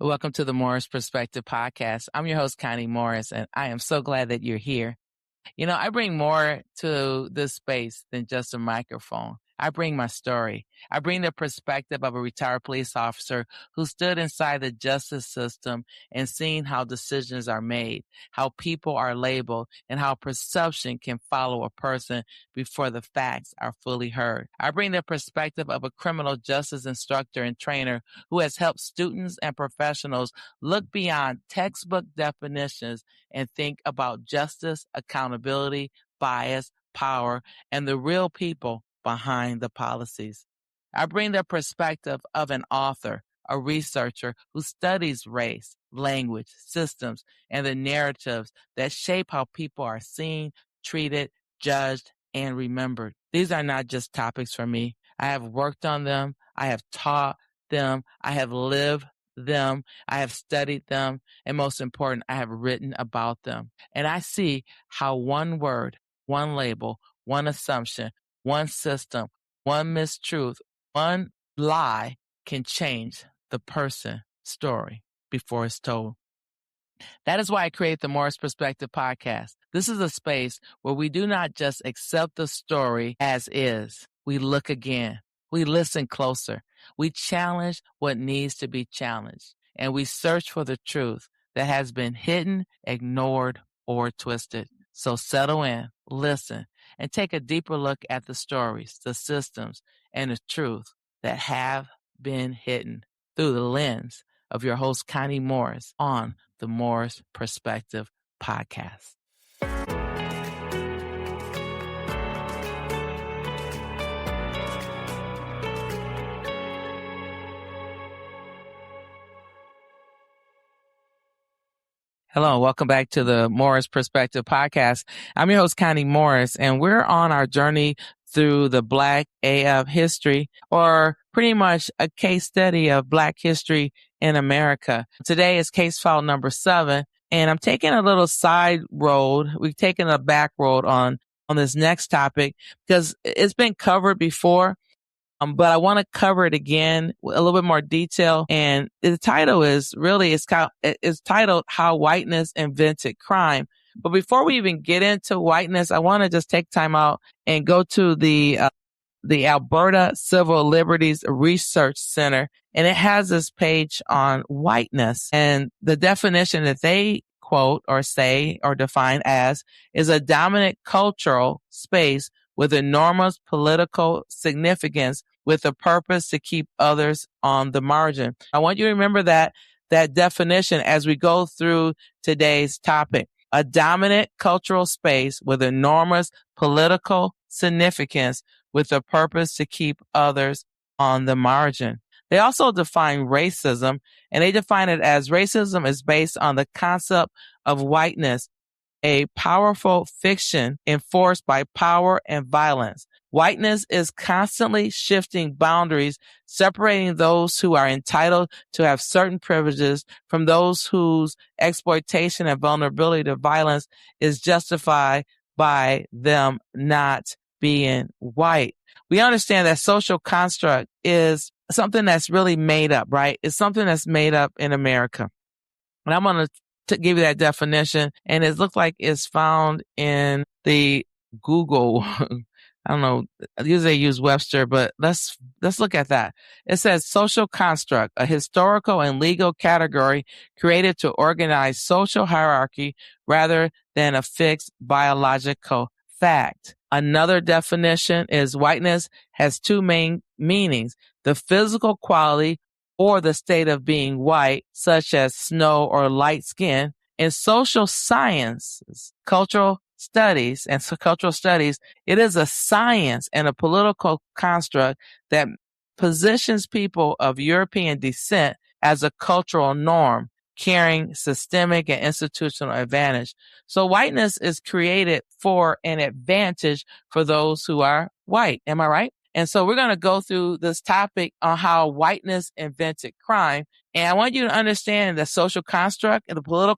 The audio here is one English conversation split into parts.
Welcome to the Morris Perspective Podcast. I'm your host, Connie Morris, and I am so glad that you're here. I bring more to this space than just a microphone. I bring my story. I bring the perspective of a retired police officer who stood inside the justice system and seen how decisions are made, how people are labeled, and how perception can follow a person before the facts are fully heard. I bring the perspective of a criminal justice instructor and trainer who has helped students and professionals look beyond textbook definitions and think about justice, accountability, bias, power, and the real people behind the policies. I bring the perspective of an author, a researcher who studies race, language, systems, and the narratives that shape how people are seen, treated, judged, and remembered. These are not just topics for me. I have worked on them. I have taught them. I have lived them. I have studied them. And most important, I have written about them. And I see how one word, one label, one assumption, one system, one mistruth, one lie can change the person's story before it's told. That is why I create the Morris Perspective Podcast. This is a space where we do not just accept the story as is. We look again. We listen closer. We challenge what needs to be challenged. And we search for the truth that has been hidden, ignored, or twisted. So settle in, listen, and take a deeper look at the stories, the systems, and the truth that have been hidden through the lens of your host, Connie Morris, on the Morris Perspective Podcast. Hello, and welcome back to the Morris Perspective Podcast. I'm your host, Connie Morris, and we're on our journey through the Black AF history, or pretty much a case study of Black history in America. Today is case file number 7, and I'm taking a little side road. We've taken a back road on this next topic because it's been covered before. But I want to cover it again with a little bit more detail. And the title is really, it's titled How Whiteness Invented Crime. But before we even get into whiteness, I want to just take time out and go to the Alberta Civil Liberties Research Center. And it has this page on whiteness, and the definition that they quote or say or define as is a dominant cultural space with enormous political significance with a purpose to keep others on the margin. I want you to remember that definition as we go through today's topic. A dominant cultural space with enormous political significance with a purpose to keep others on the margin. They also define racism, and they define it as racism is based on the concept of whiteness, a powerful fiction enforced by power and violence. Whiteness is constantly shifting boundaries, separating those who are entitled to have certain privileges from those whose exploitation and vulnerability to violence is justified by them not being white. We understand that social construct is something that's really made up, right? It's something that's made up in America. And I'm going to give you that definition, and it looks like it's found in the Google. I don't know. Usually they use Webster, but let's look at that. It says social construct, a historical and legal category created to organize social hierarchy rather than a fixed biological fact. Another definition is whiteness has two main meanings: the physical quality or the state of being white, such as snow or light skin. In social sciences, cultural studies, it is a science and a political construct that positions people of European descent as a cultural norm, carrying systemic and institutional advantage. So whiteness is created for an advantage for those who are white. Am I right? And so we're going to go through this topic on how whiteness invented crime. And I want you to understand the social construct and the political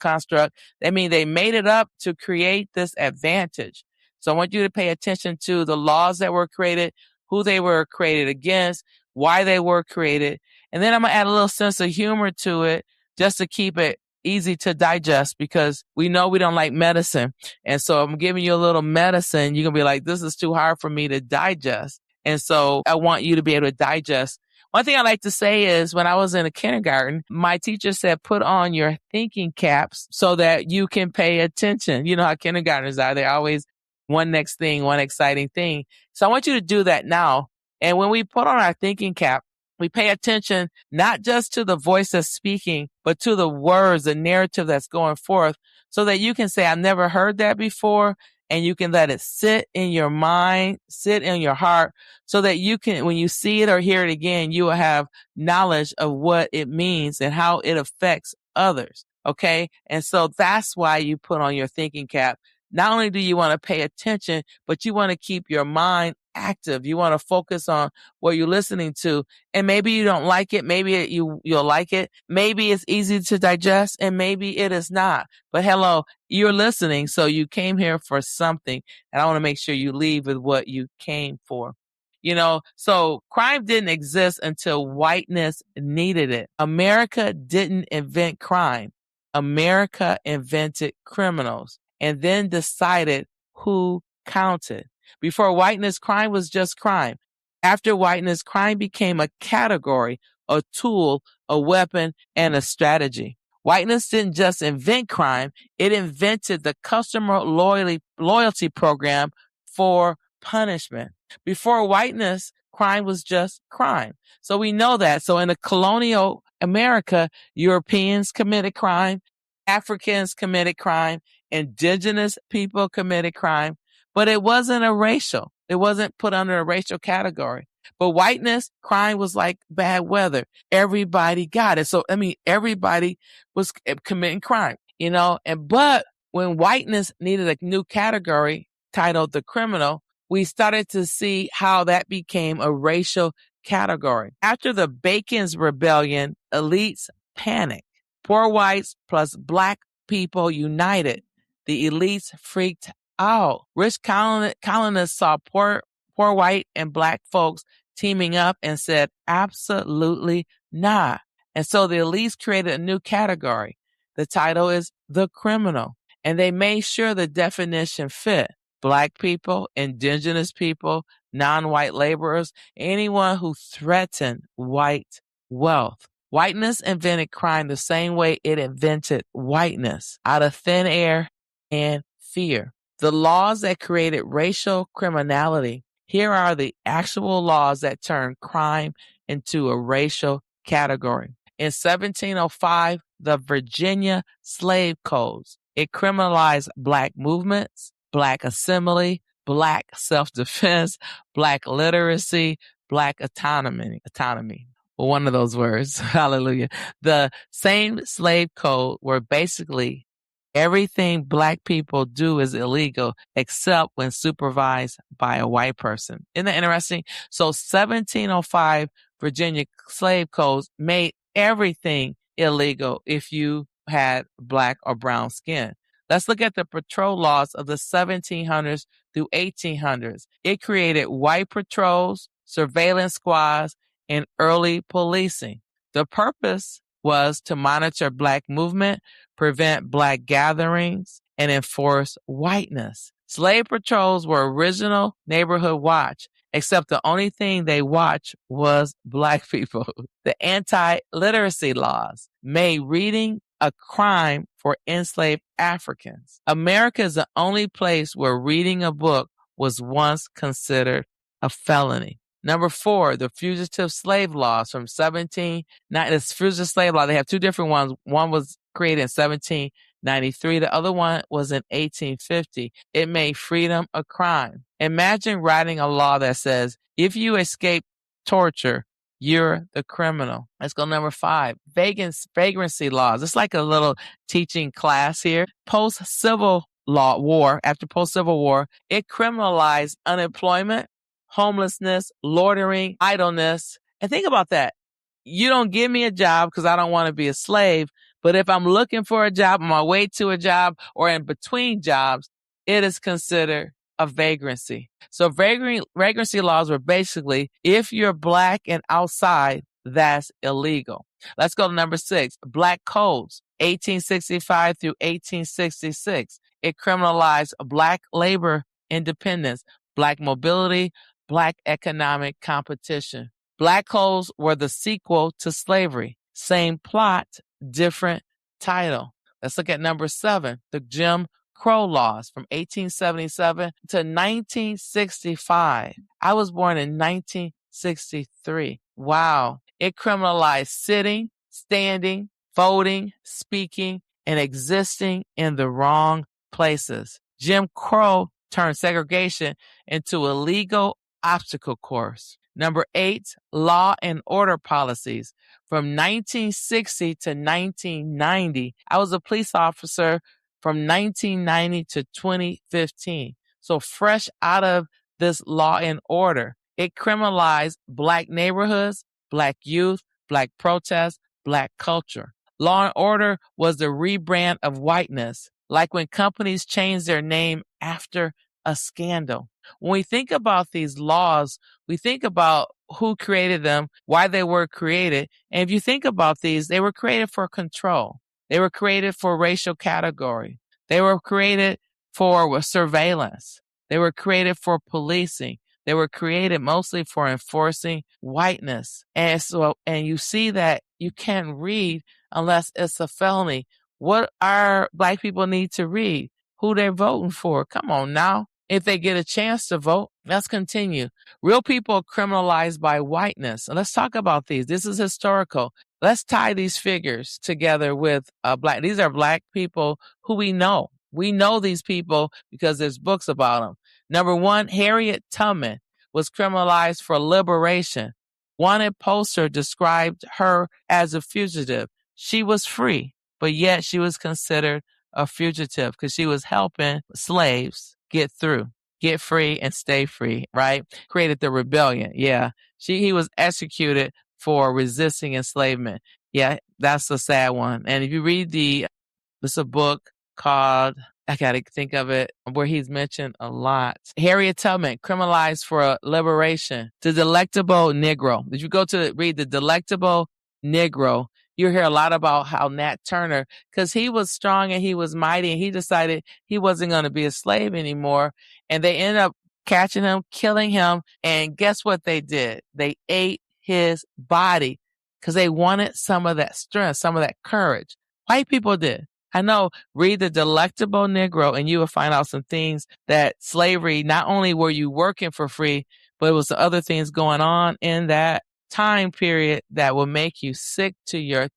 construct. I mean, they made it up to create this advantage. So I want you to pay attention to the laws that were created, who they were created against, why they were created. And then I'm going to add a little sense of humor to it just to keep it easy to digest, because we know we don't like medicine. And so I'm giving you a little medicine. You're going to be like, this is too hard for me to digest. And so I want you to be able to digest. One thing I like to say is when I was in a kindergarten, my teacher said, put on your thinking caps so that you can pay attention. You know how kindergartners are. They're always one next thing, one exciting thing. So I want you to do that now. And when we put on our thinking cap, we pay attention not just to the voice that's speaking, but to the words, the narrative that's going forth, so that you can say, I've never heard that before. And you can let it sit in your mind, sit in your heart, so that you can, when you see it or hear it again, you will have knowledge of what it means and how it affects others. Okay. And so that's why you put on your thinking cap. Not only do you want to pay attention, but you want to keep your mind active. You want to focus on what you're listening to. And maybe you don't like it. Maybe you'll like it. Maybe it's easy to digest and maybe it is not. But hello, you're listening. So you came here for something. And I want to make sure you leave with what you came for. You know, so crime didn't exist until whiteness needed it. America didn't invent crime. America invented criminals and then decided who counted. Before whiteness, crime was just crime. After whiteness, crime became a category, a tool, a weapon, and a strategy. Whiteness didn't just invent crime, it invented the customer loyalty program for punishment. Before whiteness, crime was just crime. So we know that. So in the colonial America, Europeans committed crime, Africans committed crime, indigenous people committed crime, but it wasn't it wasn't put under a racial category. But whiteness, crime was like bad weather. Everybody got it. So, everybody was committing crime, but when whiteness needed a new category titled the criminal, we started to see how that became a racial category. After the Bacon's Rebellion, elites panicked. Poor whites plus black people united. The elites freaked out. Rich colonists saw poor white and black folks teaming up and said, absolutely not. And so the elites created a new category. The title is the criminal. And they made sure the definition fit. Black people, indigenous people, non-white laborers, anyone who threatened white wealth. Whiteness invented crime the same way it invented whiteness, out of thin air and fear. The laws that created racial criminality. Here are the actual laws that turned crime into a racial category. In 1705, the Virginia Slave Codes. It criminalized black movements, black assembly, black self-defense, black literacy, black autonomy. Well, one of those words. Hallelujah. The same slave code were basically everything black people do is illegal except when supervised by a white person. Isn't that interesting? So 1705 Virginia slave codes made everything illegal if you had black or brown skin. Let's look at the patrol laws of the 1700s through 1800s. It created white patrols, surveillance squads, and early policing. The purpose was to monitor black movement, prevent black gatherings, and enforce whiteness. Slave patrols were original neighborhood watch, except the only thing they watched was black people. The anti-literacy laws made reading a crime for enslaved Africans. America is the only place where reading a book was once considered a felony. Number 4, the fugitive slave laws from the fugitive slave law, they have two different ones. One was created in 1793. The other one was in 1850. It made freedom a crime. Imagine writing a law that says, if you escape torture, you're the criminal. Let's go number 5, vagrancy laws. It's like a little teaching class here. Post-Civil War, it criminalized unemployment, homelessness, loitering, idleness. And think about that. You don't give me a job because I don't want to be a slave. But if I'm looking for a job, on my way to a job, or in between jobs, it is considered a vagrancy. So vagrancy laws were basically, if you're black and outside, that's illegal. Let's go to number 6, Black Codes, 1865 through 1866. It criminalized Black labor independence, Black mobility, Black economic competition. Black Codes were the sequel to slavery. Same plot, different title. Let's look at number 7, the Jim Crow laws from 1877 to 1965. I was born in 1963. Wow. It criminalized sitting, standing, voting, speaking, and existing in the wrong places. Jim Crow turned segregation into a legal obstacle course. Number 8, law and order policies. From 1960 to 1990, I was a police officer from 1990 to 2015. So fresh out of this law and order, it criminalized Black neighborhoods, Black youth, Black protests, Black culture. Law and order was the rebrand of whiteness, like when companies change their name after a scandal. When we think about these laws, we think about who created them, why they were created. And if you think about these, they were created for control. They were created for racial category. They were created for surveillance. They were created for policing. They were created mostly for enforcing whiteness. And you see that you can't read unless it's a felony. What our Black people need to read? Who they're voting for? Come on now. If they get a chance to vote, let's continue. Real people are criminalized by whiteness. And let's talk about these. This is historical. Let's tie these figures together with Black. These are Black people who we know. We know these people because there's books about them. Number 1, Harriet Tubman was criminalized for liberation. Wanted poster described her as a fugitive. She was free, but yet she was considered a fugitive because she was helping slaves get through, get free and stay free, right? Created the rebellion. Yeah. He was executed for resisting enslavement. Yeah, that's a sad one. And if you read there's a book called, I got to think of it, where he's mentioned a lot. Harriet Tubman, criminalized for liberation. The Delectable Negro. If you go to read The Delectable Negro, you hear a lot about how Nat Turner, because he was strong and he was mighty, and he decided he wasn't going to be a slave anymore. And they ended up catching him, killing him. And guess what they did? They ate his body because they wanted some of that strength, some of that courage. White people did. I know, read The Delectable Negro and you will find out some things that slavery, not only were you working for free, but it was the other things going on in that time period that will make you sick to your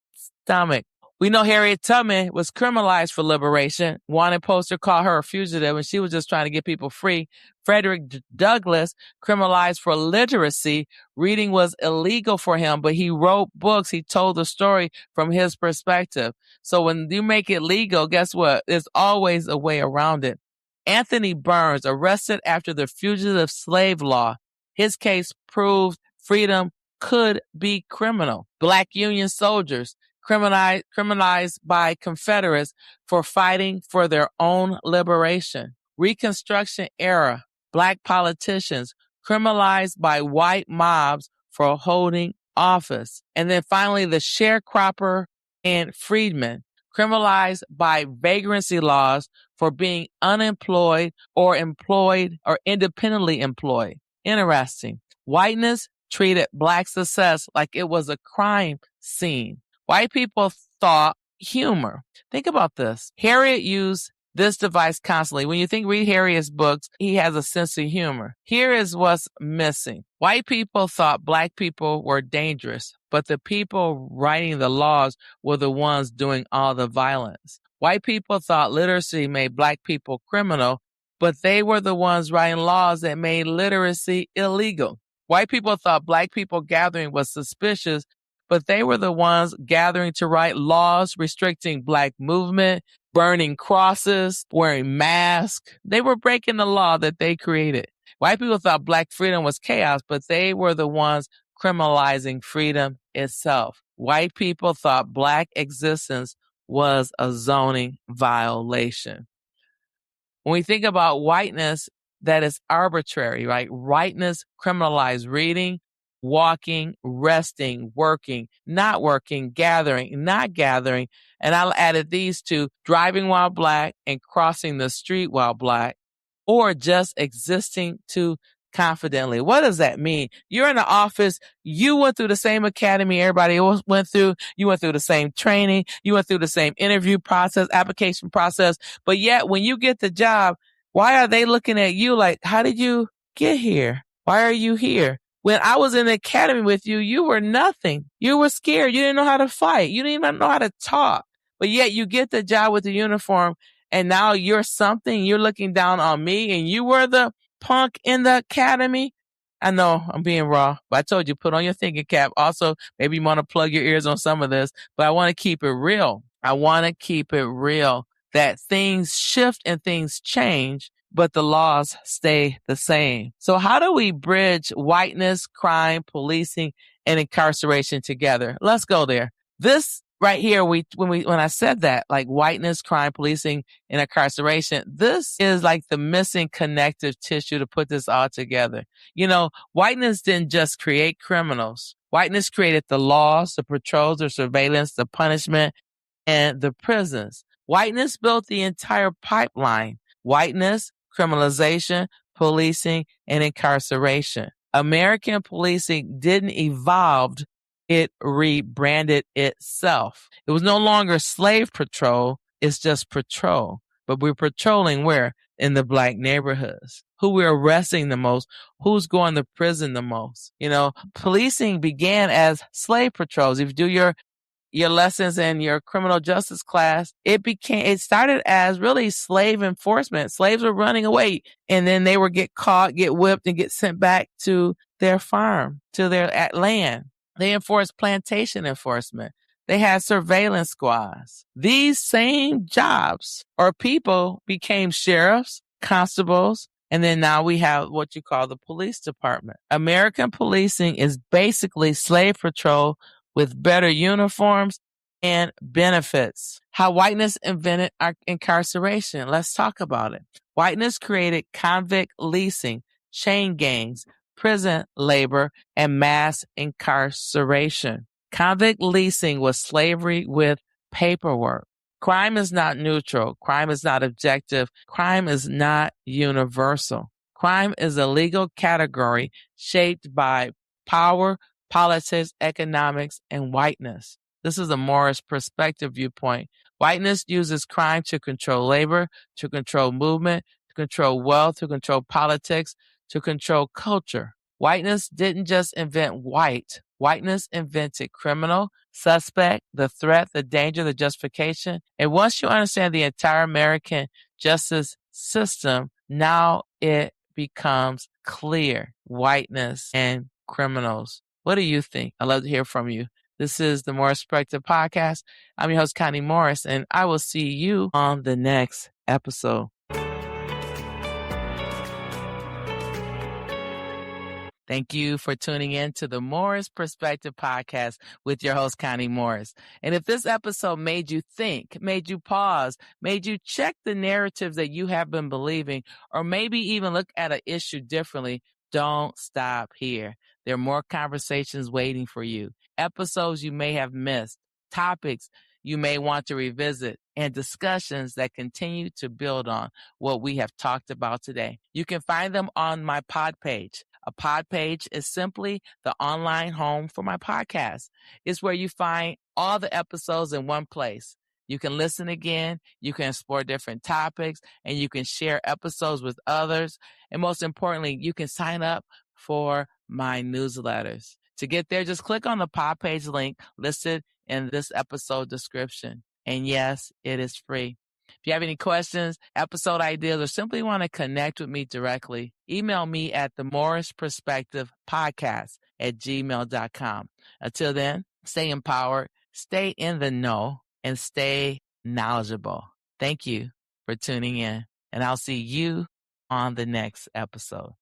stomach. We know Harriet Tubman was criminalized for liberation. Wanted poster called her a fugitive, and she was just trying to get people free. Frederick Douglass, criminalized for literacy. Reading was illegal for him, but he wrote books. He told the story from his perspective. So when you make it legal, guess what? There's always a way around it. Anthony Burns, arrested after the fugitive slave law. His case proved freedom could be criminal. Black Union soldiers, criminalized by Confederates for fighting for their own liberation. Reconstruction era, Black politicians, criminalized by white mobs for holding office. And then finally, the sharecropper and freedmen, criminalized by vagrancy laws for being unemployed or employed or independently employed. Interesting. Whiteness treated Black success like it was a crime scene. White people thought humor. Think about this. Harriet used this device constantly. When you read Harriet's books, he has a sense of humor. Here is what's missing. White people thought Black people were dangerous, but the people writing the laws were the ones doing all the violence. White people thought literacy made Black people criminal, but they were the ones writing laws that made literacy illegal. White people thought Black people gathering was suspicious, but they were the ones gathering to write laws restricting Black movement, burning crosses, wearing masks. They were breaking the law that they created. White people thought Black freedom was chaos, but they were the ones criminalizing freedom itself. White people thought Black existence was a zoning violation. When we think about whiteness, that is arbitrary, right? Whiteness criminalized reading, walking, resting, working, not working, gathering, not gathering. And I added these two: driving while Black and crossing the street while Black, or just existing too confidently. What does that mean? You're in the office. You went through the same academy everybody else went through. You went through the same training. You went through the same interview process, application process. But yet when you get the job, why are they looking at you like, how did you get here? Why are you here? When I was in the academy with you, you were nothing. You were scared. You didn't know how to fight. You didn't even know how to talk. But yet you get the job with the uniform, and now you're something. You're looking down on me, and you were the punk in the academy. I know I'm being raw, but I told you, put on your thinking cap. Also, maybe you want to plug your ears on some of this, but I want to keep it real. I want to keep it real that things shift and things change, but the laws stay the same. So how do we bridge whiteness, crime, policing, and incarceration together? Let's go there. This right here, when I said that, like whiteness, crime, policing, and incarceration, this is like the missing connective tissue to put this all together. You know, whiteness didn't just create criminals. Whiteness created the laws, the patrols, the surveillance, the punishment, and the prisons. Whiteness built the entire pipeline: whiteness, criminalization, policing, and incarceration. American policing didn't evolve, it rebranded itself. It was no longer slave patrol, it's just patrol. But we're patrolling where? In the Black neighborhoods. Who we're arresting the most, who's going to prison the most. You know, policing began as slave patrols. If you do your lessons in your criminal justice class, it started as really slave enforcement. Slaves were running away, and then they would get caught, get whipped, and get sent back to their farm, to their land. They enforced plantation enforcement. They had surveillance squads. These same jobs or people became sheriffs, constables, and then now we have what you call the police department. American policing is basically slave patrol with better uniforms and benefits. How whiteness invented our incarceration. Let's talk about it. Whiteness created convict leasing, chain gangs, prison labor, and mass incarceration. Convict leasing was slavery with paperwork. Crime is not neutral. Crime is not objective. Crime is not universal. Crime is a legal category shaped by power, politics, economics, and whiteness. This is a Morris perspective viewpoint. Whiteness uses crime to control labor, to control movement, to control wealth, to control politics, to control culture. Whiteness didn't just invent white. Whiteness invented criminal, suspect, the threat, the danger, the justification. And once you understand the entire American justice system, now it becomes clear: whiteness and criminals. What do you think? I'd love to hear from you. This is the Morris Perspective Podcast. I'm your host, Connie Morris, and I will see you on the next episode. Thank you for tuning in to the Morris Perspective Podcast with your host, Connie Morris. And if this episode made you think, made you pause, made you check the narrative that you have been believing, or maybe even look at an issue differently, don't stop here. There are more conversations waiting for you, episodes you may have missed, topics you may want to revisit, and discussions that continue to build on what we have talked about today. You can find them on my pod page. A pod page is simply the online home for my podcast. It's where you find all the episodes in one place. You can listen again, you can explore different topics, and you can share episodes with others. And most importantly, you can sign up for my newsletters. To get there, just click on the pod page link listed in this episode description. And yes, it is free. If you have any questions, episode ideas, or simply want to connect with me directly, email me at the Morris Perspective Podcast at gmail.com. Until then, stay empowered, stay in the know, and stay knowledgeable. Thank you for tuning in, and I'll see you on the next episode.